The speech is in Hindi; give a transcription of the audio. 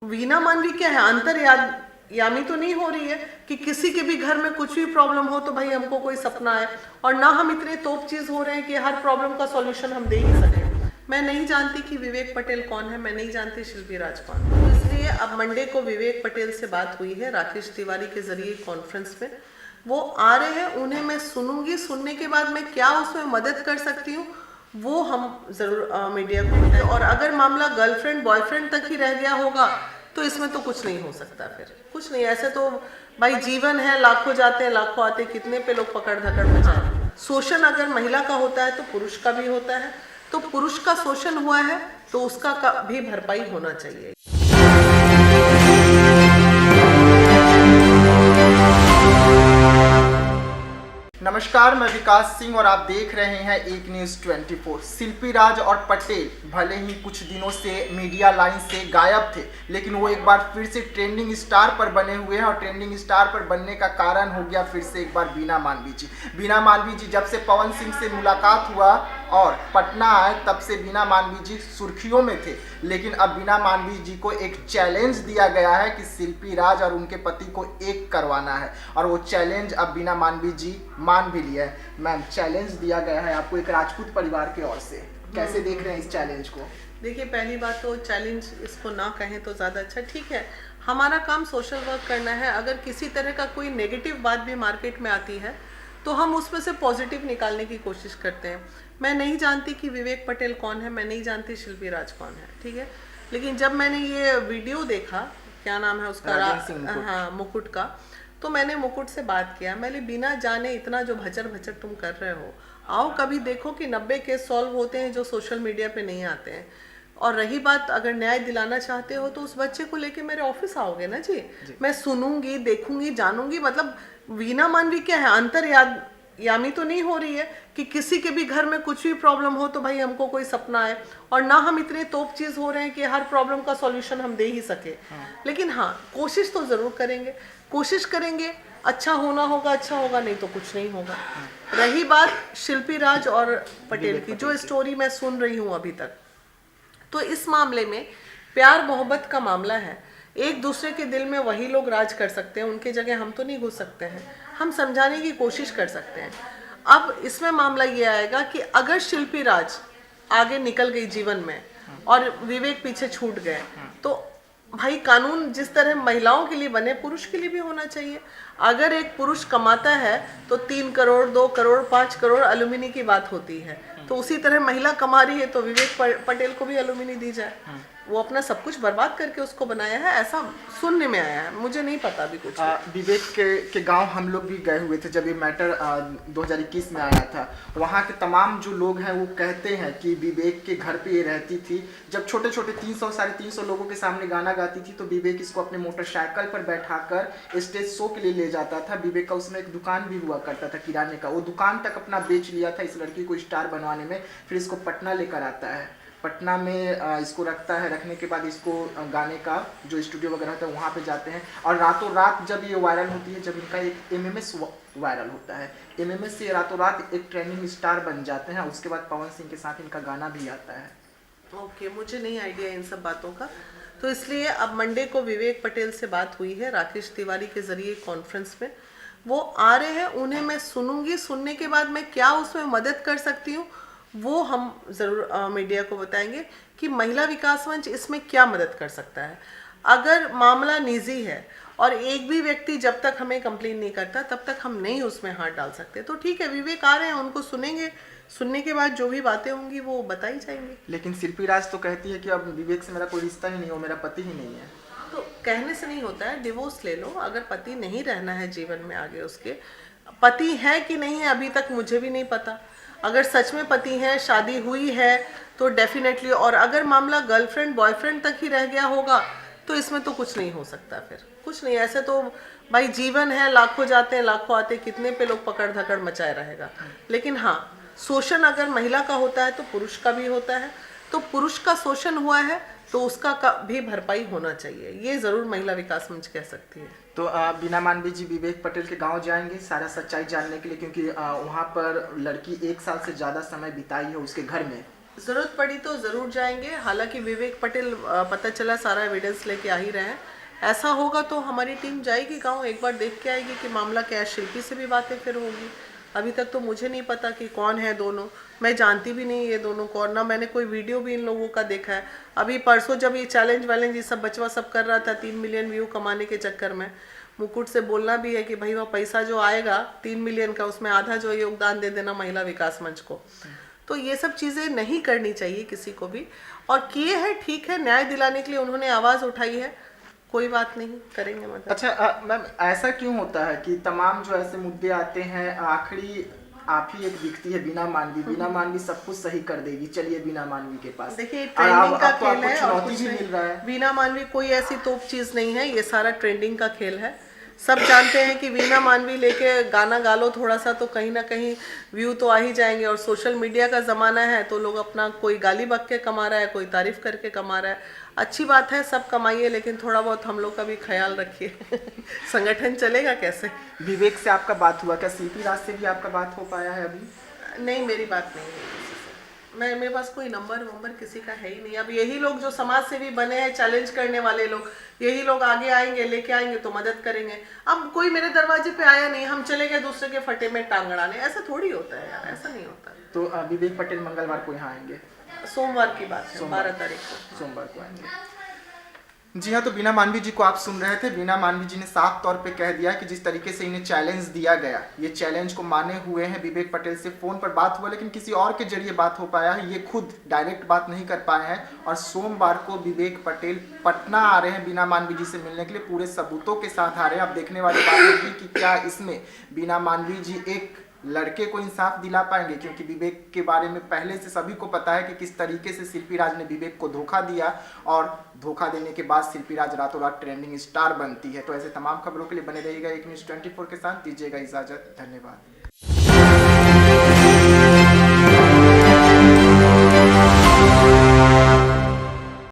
वीना मानवी क्या है, यामी तो नहीं हो रही है कि किसी के भी घर में कुछ भी प्रॉब्लम हो तो भाई हमको कोई सपना है, और ना हम इतने तोप चीज हो रहे हैं कि हर प्रॉब्लम का सॉल्यूशन हम दे ही सके। मैं नहीं जानती कि विवेक पटेल कौन है, मैं नहीं जानती शिल्पी राज कौन है। तो इसलिए अब मंडे को विवेक पटेल से बात हुई है राकेश तिवारी के जरिए कॉन्फ्रेंस में। वो आ रहे हैं, उन्हें मैं सुनूंगी, सुनने के बाद मैं क्या उसमें मदद कर सकती हूँ वो हम जरूर मीडिया को बताएं। और अगर मामला गर्लफ्रेंड बॉयफ्रेंड तक ही रह गया होगा तो इसमें तो कुछ नहीं हो सकता, फिर कुछ नहीं। ऐसे तो भाई जीवन है, लाखों जाते हैं लाखों आते हैं, कितने पे लोग पकड़ धकड़ मचाए। शोषण अगर महिला का होता है तो पुरुष का भी होता है, तो पुरुष का शोषण हुआ है तो उसका भी भरपाई होना चाहिए। नमस्कार, मैं विकास सिंह और आप देख रहे हैं एक न्यूज़ 24। शिल्पी राज और पटेल भले ही कुछ दिनों से मीडिया लाइन से गायब थे, लेकिन वो एक बार फिर से ट्रेंडिंग स्टार पर बने हुए हैं। और ट्रेंडिंग स्टार पर बनने का कारण हो गया फिर से एक बार बीना मालवी जी। बीना मालवी जी जब से पवन सिंह से मुलाकात हुआ और पटना आए तब से बीना मालवी जी सुर्खियों में थे। लेकिन अब बीना मालवी जी को एक चैलेंज दिया गया है कि शिल्पी राज और उनके पति को एक करवाना है, और वो चैलेंज अब बीना मालवी जी मान भी लिया है। मैम, चैलेंज दिया गया है आपको एक राजपूत परिवार की ओर से, कैसे देख रहे हैं इस चैलेंज को? देखिए, पहली बात तो चैलेंज इसको ना कहें तो ज़्यादा अच्छा। ठीक है, हमारा काम सोशल वर्क करना है। अगर किसी तरह का कोई नेगेटिव बात भी मार्केट में आती है तो हम उसमें से पॉजिटिव निकालने की कोशिश करते हैं। मैं नहीं जानती कि विवेक पटेल कौन है, मैं नहीं जानती शिल्पी राज कौन है, ठीक है। लेकिन जब मैंने ये वीडियो देखा, क्या नाम है उसका, हाँ, मुकुट का, तो मैंने मुकुट से बात किया। मैंने बिना जाने इतना जो भचर भचर तुम कर रहे हो, आओ कभी देखो कि 90 केस सॉल्व होते हैं जो सोशल मीडिया पे नहीं आते हैं। और रही बात, अगर न्याय दिलाना चाहते हो तो उस बच्चे को लेके मेरे ऑफिस आओगे ना जी। मैं सुनूंगी, देखूंगी, जानूंगी। मतलब वीना मानवी क्या है, यामी तो नहीं हो रही है कि किसी के भी घर में कुछ भी प्रॉब्लम हो तो भाई हमको कोई सपना है, और ना हम इतने तोप चीज हो रहे हैं कि हर प्रॉब्लम का सॉल्यूशन हम दे ही सके। लेकिन हाँ, कोशिश तो जरूर करेंगे, कोशिश करेंगे। अच्छा होना होगा, अच्छा होगा, नहीं तो कुछ नहीं होगा। रही बात शिल्पी राज और पटेल की, जो स्टोरी मैं सुन रही हूँ अभी तक, तो इस मामले में प्यार मोहब्बत का मामला है। एक दूसरे के दिल में वही लोग राज कर सकते हैं, उनके जगह हम तो नहीं घुस सकते हैं। हम समझाने की कोशिश कर सकते हैं। अब इसमें मामला ये आएगा कि अगर शिल्पी राज आगे निकल गई जीवन में और विवेक पीछे छूट गए, तो भाई कानून जिस तरह महिलाओं के लिए बने, पुरुष के लिए भी होना चाहिए। अगर एक पुरुष कमाता है तो 3 करोड़, 2 करोड़, 5 करोड़ एलुमिनी की बात होती है, तो उसी तरह महिला कमा रही है तो विवेक पटेल को भी एलुमिनी दी जाए। वो अपना सब कुछ बर्बाद करके उसको बनाया है, ऐसा सुनने में आया है, मुझे नहीं पता अभी कुछ। विवेक के गांव हम लोग भी गए हुए थे जब ये मैटर 2021 में आया था। वहाँ के तमाम जो लोग हैं वो कहते हैं कि विवेक के घर पे ये रहती थी। जब छोटे छोटे 300 साढ़े 300 लोगों के सामने गाना गाती थी तो विवेक इसको अपने मोटरसाइकिल पर बैठाकर स्टेज शो के लिए ले जाता था। विवेक का उसमें एक दुकान भी हुआ करता था किराने का, वो दुकान तक अपना बेच लिया था इस लड़की को स्टार बनवाने में। फिर इसको पटना लेकर आता है, पटना में इसको रखता है। रखने के बाद इसको गाने का जो स्टूडियो वगैरह होता है वहाँ पे जाते हैं, और रातों रात जब ये वायरल होती है, जब इनका एक MMS वायरल होता है, MMS से रातों रात एक ट्रेंडिंग स्टार बन जाते हैं। उसके बाद पवन सिंह के साथ इनका गाना भी आता है। ओके, मुझे नहीं आइडिया इन सब बातों का। तो इसलिए अब मंडे को विवेक पटेल से बात हुई है राकेश तिवारी के जरिए कॉन्फ्रेंस में। वो आ रहे हैं, उन्हें मैं सुनूंगी, सुनने के बाद मैं क्या उसमें मदद कर सकती हूँ वो हम ज़रूर मीडिया को बताएंगे कि महिला विकास मंच इसमें क्या मदद कर सकता है। अगर मामला निजी है और एक भी व्यक्ति जब तक हमें कंप्लेन नहीं करता तब तक हम नहीं उसमें हाथ डाल सकते। तो ठीक है, विवेक आ रहे हैं, उनको सुनेंगे, सुनने के बाद जो भी बातें होंगी वो बताई जाएंगी। लेकिन शिल्पी राज तो कहती है कि अब विवेक से मेरा कोई रिश्ता ही नहीं हो, मेरा पति ही नहीं है। तो कहने से नहीं होता है, डिवोर्स ले लो। अगर पति नहीं रहना है जीवन में आगे, उसके पति है कि नहीं है अभी तक मुझे भी नहीं पता। अगर सच में पति है, शादी हुई है तो डेफिनेटली। और अगर मामला गर्लफ्रेंड बॉयफ्रेंड तक ही रह गया होगा तो इसमें तो कुछ नहीं हो सकता, फिर कुछ नहीं। ऐसे तो भाई जीवन है, लाखों जाते हैं लाखों आते हैं, कितने पे लोग पकड़ धकड़ मचाए रहेगा। लेकिन हाँ, शोषण अगर महिला का होता है तो पुरुष का भी होता है, तो पुरुष का शोषण हुआ है तो उसका भी भरपाई होना चाहिए, ये जरूर महिला विकास मंच कह सकती है। तो बीना मानवी जी विवेक पटेल के गांव जाएंगे सारा सच्चाई जानने के लिए, क्योंकि वहां पर लड़की 1 साल से ज़्यादा समय बिताई है उसके घर में। ज़रूरत पड़ी तो ज़रूर जाएंगे। हालांकि विवेक पटेल पता चला सारा एविडेंस लेके आ ही रहे हैं। ऐसा होगा तो हमारी टीम जाएगी गांव, एक बार देख के आएगी कि मामला क्या है। शिल्पी से भी बातें फिर होगी। अभी तक तो मुझे नहीं पता कि कौन है दोनों, मैं जानती भी नहीं ये दोनों कौन, ना मैंने कोई वीडियो भी इन लोगों का देखा है। अभी परसों जब ये चैलेंज वैलेंज ये सब बचवा सब कर रहा था 3 मिलियन व्यू कमाने के चक्कर में, मुकुट से बोलना भी है कि भाई वो पैसा जो आएगा 3 मिलियन का, उसमें आधा जो योगदान दे देना महिला विकास मंच को। तो ये सब चीज़ें नहीं करनी चाहिए किसी को भी, और किए हैं ठीक है, न्याय दिलाने के लिए उन्होंने आवाज़ उठाई है, कोई बात नहीं, करेंगे मदद। अच्छा मैम, ऐसा क्यों होता है कि तमाम जो ऐसे मुद्दे आते हैं आखिरी आप ही एक दिखती है बीना मानवी, बीना मानवी सब कुछ सही कर देगी, चलिए बीना मानवी के पास। देखिए ट्रेंडिंग का तो खेल है और चुनौती कुछ भी नहीं। मिल रहा है। वीना मानवी कोई ऐसी तोप चीज नहीं है, ये सारा ट्रेंडिंग का खेल है। सब जानते हैं कि वीना मानवी लेके गाना गा लो थोड़ा सा तो कहीं ना कहीं व्यू तो आ ही जाएंगे, और सोशल मीडिया का ज़माना है तो लोग अपना कोई गाली बक के कमा रहा है, कोई तारीफ करके कमा रहा है। अच्छी बात है, सब कमाइए, लेकिन थोड़ा बहुत हम लोग का भी ख्याल रखिए। संगठन चलेगा कैसे। विवेक से आपका बात हुआ क्या? सीपी राज से भी आपका बात हो पाया है अभी? नहीं, मेरी बात नहीं है किसी से। मेरे पास कोई नंबर किसी का है ही नहीं। अब यही लोग जो समाज सेवी बने हैं, चैलेंज करने वाले लोग, यही लोग आगे आएंगे, लेके आएंगे तो मदद करेंगे। अब कोई मेरे दरवाजे पे आया नहीं, हम चले गए दूसरे के फटे में टांग अड़ाने, ऐसा थोड़ी होता है यार, ऐसा नहीं होता। तो विवेक पटेल मंगलवार को यहाँ आएंगे? सोमवार की बात है, 12 तारीख को सोमवार को आएंगे। जी हाँ, तो बीना मानवी जी को आप सुन रहे थे। बीना मानवी जी ने साफ तौर पे कह दिया कि जिस तरीके से इन्हें चैलेंज दिया गया, ये चैलेंज को माने हुए हैं। विवेक पटेल से फोन पर बात हुआ, लेकिन किसी और के जरिए बात हो पाया है, ये खुद डायरेक्ट बात नहीं कर पाए हैं। और सोमवार को विवेक पटेल पटना आ रहे हैं बीना मानवी जी से मिलने के लिए, पूरे सबूतों के साथ आ रहे हैं। अब देखने वाली बात होगी कि क्या इसमें बीना मानवी जी एक लड़के को इंसाफ दिला पाएंगे, क्योंकि विवेक के बारे में पहले से सभी को पता है कि किस तरीके से शिल्पी राज ने विवेक को धोखा दिया, और धोखा देने के बाद शिल्पी राज रातों रात ट्रेंडिंग स्टार बनती है। तो ऐसे तमाम खबरों के लिए बने रहिएगा एक न्यूज़ 24 के साथ। दीजिएगा इजाजत, धन्यवाद।